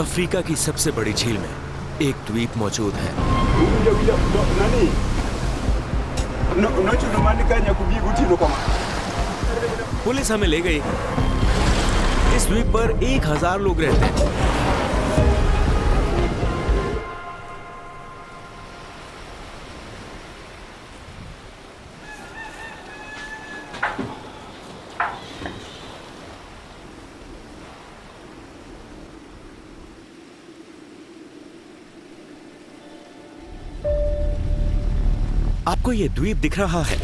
Africa की सबसे बड़ी झील में एक द्वीप मौजूद है। पुलिस हमें ले गई। इस द्वीप पर 1000 लोग रहते हैं। आपको ये द्वीप दिख रहा है?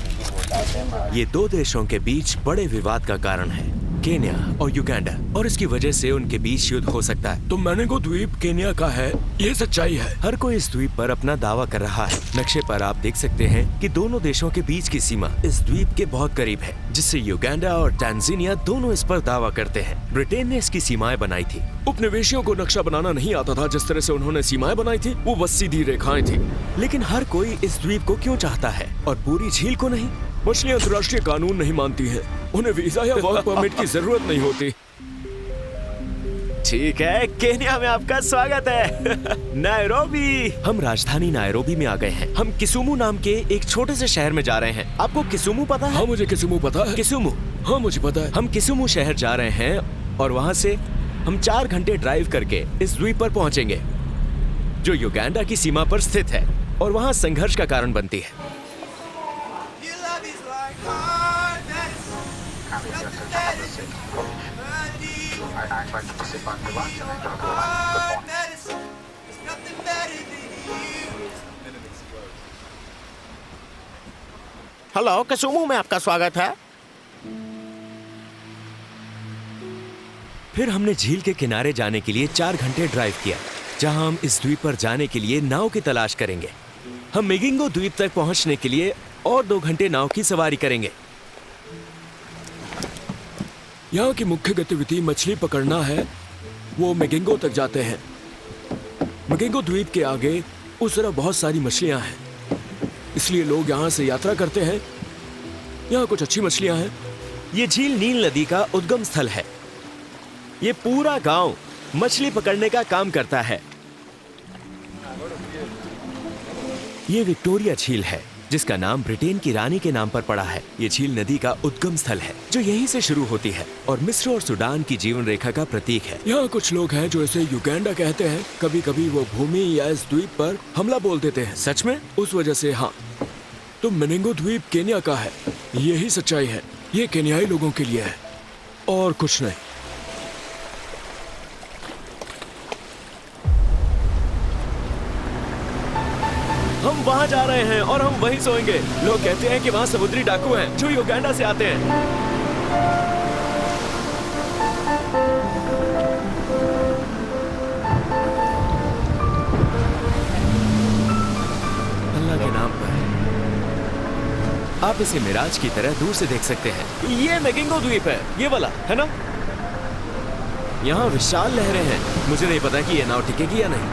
ये दो देशों के बीच बड़े विवाद का कारण है, केन्या और युगांडा, और इसकी वजह से उनके बीच युद्ध हो सकता है। तो मैनेगो द्वीप केन्या का है, ये सच्चाई है। हर कोई इस द्वीप पर अपना दावा कर रहा है। नक्शे पर आप देख सकते हैं कि दोनों देशों के बीच की सीमा इस द्वीप के बहुत करीब है, जिससे युगांडा और टैंजानिया दोनों इस पर दावा करते हैं। ब्रिटेन ने इसकी सीमाएं बनाई थी। उपनिवेशियों को नक्शा बनाना नहीं आता था। जिस तरह से उन्होंने सीमाएं बनाई थी वो बस सीधी रेखाएं थी। लेकिन हर कोई इस द्वीप को क्यों चाहता है और पूरी झील को नहीं? मछलियां अंतर्राष्ट्रीय कानून नहीं मानती हैं। उन्हें वीजा या वर्क परमिट की जरूरत नहीं होती। ठीक है, केन्या में आपका स्वागत है। नायरोबी। हम राजधानी नायरोबी में आ गए हैं। हम किसुमु नाम के एक छोटे से शहर में जा रहे हैं। आपको किसुमु पता है? हाँ, मुझे किसुमु पता है। किसुमु? हाँ, मुझे पता है। हम किसुमु शहर जा रहे हैं और वहाँ से हम 4 घंटे ड्राइव करके इस द्वीप पर पहुँचेंगे, जो युगांडा की सीमा पर स्थित है और वहाँ संघर्ष का कारण बनती है। हेलो, किसुमु में आपका स्वागत है। फिर हमने झील के किनारे जाने के लिए 4 घंटे ड्राइव किया, जहां हम इस द्वीप पर जाने के लिए नाव की तलाश करेंगे। हम मेगिंगो द्वीप तक पहुंचने के लिए और 2 घंटे नाव की सवारी करेंगे। यहाँ की मुख्य गतिविधि मछली पकड़ना है। वो मेगिंगो तक जाते हैं। मेगिंगो द्वीप के आगे उस तरफ बहुत सारी मछलियाँ हैं, इसलिए लोग यहाँ से यात्रा करते हैं। यहाँ कुछ अच्छी मछलियाँ हैं। ये झील नील नदी का उद्गम स्थल है। ये पूरा गांव मछली पकड़ने का काम करता है। ये विक्टोरिया झील है, जिसका नाम ब्रिटेन की रानी के नाम पर पड़ा है। ये झील नदी का उद्गम स्थल है, जो यहीं से शुरू होती है और मिस्र और सूडान की जीवन रेखा का प्रतीक है। यहाँ कुछ लोग हैं जो इसे युगांडा कहते हैं। कभी कभी वो भूमि या इस द्वीप पर हमला बोल देते हैं। सच में? उस वजह से हाँ। तो मेनिंगो द्वीप केन्या का है, यही सच्चाई है। ये केन्याई लोगों के लिए है और कुछ नहीं। हम वहां जा रहे हैं और हम वहीं सोएंगे। लोग कहते हैं कि वहां समुद्री डाकू हैं जो युगांडा से आते हैं। अल्लाह के नाम पर आप इसे मिराज की तरह दूर से देख सकते हैं। ये मेगिंगो द्वीप है, ये वाला है ना? यहाँ विशाल लहरें हैं। मुझे नहीं पता कि ये नाव टिकेगी या नहीं।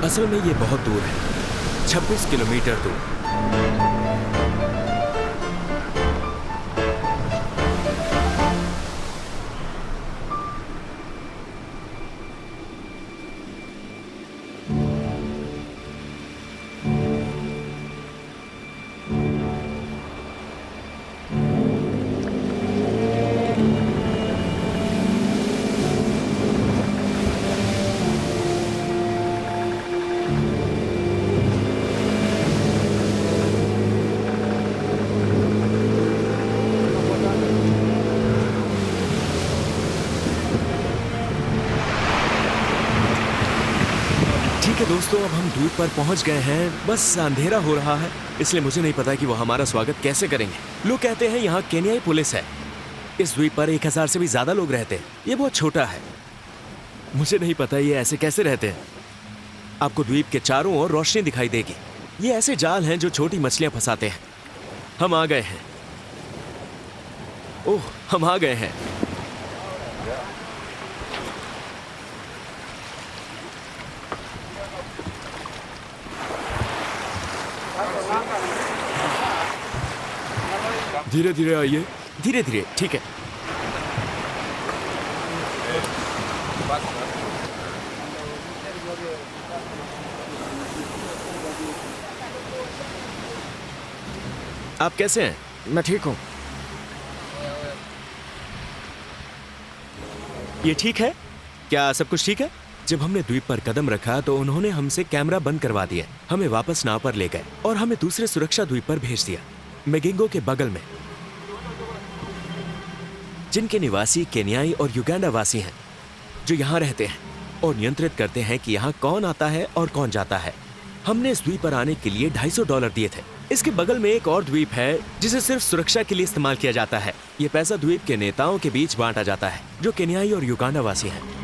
असल में ये बहुत दूर है, 26 किलोमीटर दूर। ठीक है दोस्तों, अब हम द्वीप पर पहुंच गए हैं। बस अंधेरा हो रहा है, इसलिए मुझे नहीं पता कि वो हमारा स्वागत कैसे करेंगे। लोग कहते हैं यहाँ केन्याई पुलिस है। इस द्वीप पर 1000 से भी ज्यादा लोग रहते हैं। ये बहुत छोटा है। मुझे नहीं पता ये ऐसे कैसे रहते हैं। आपको द्वीप के चारों ओर रोशनी दिखाई देगी। ये ऐसे जाल हैं जो छोटी मछलियां फंसाते हैं। हम आ गए हैं। ओह, हम आ गए हैं। धीरे धीरे आइए। धीरे धीरे, ठीक है। आप कैसे हैं? मैं ठीक हूँ। ये ठीक है? क्या सब कुछ ठीक है? जब हमने द्वीप पर कदम रखा तो उन्होंने हमसे कैमरा बंद करवा दिया, हमें वापस नाव पर ले गए और हमें दूसरे सुरक्षा द्वीप पर भेज दिया, मेगिंगो के बगल में, जिनके निवासी केन्याई और युगांडा वासी हैं, जो यहाँ रहते हैं और नियंत्रित करते हैं कि यहाँ कौन आता है और कौन जाता है। हमने इस द्वीप पर आने के लिए $250 दिए थे। इसके बगल में एक और द्वीप है जिसे सिर्फ सुरक्षा के लिए इस्तेमाल किया जाता है। ये पैसा द्वीप के नेताओं के बीच बांटा जाता है जो केन्याई और युगांडा वासी हैं।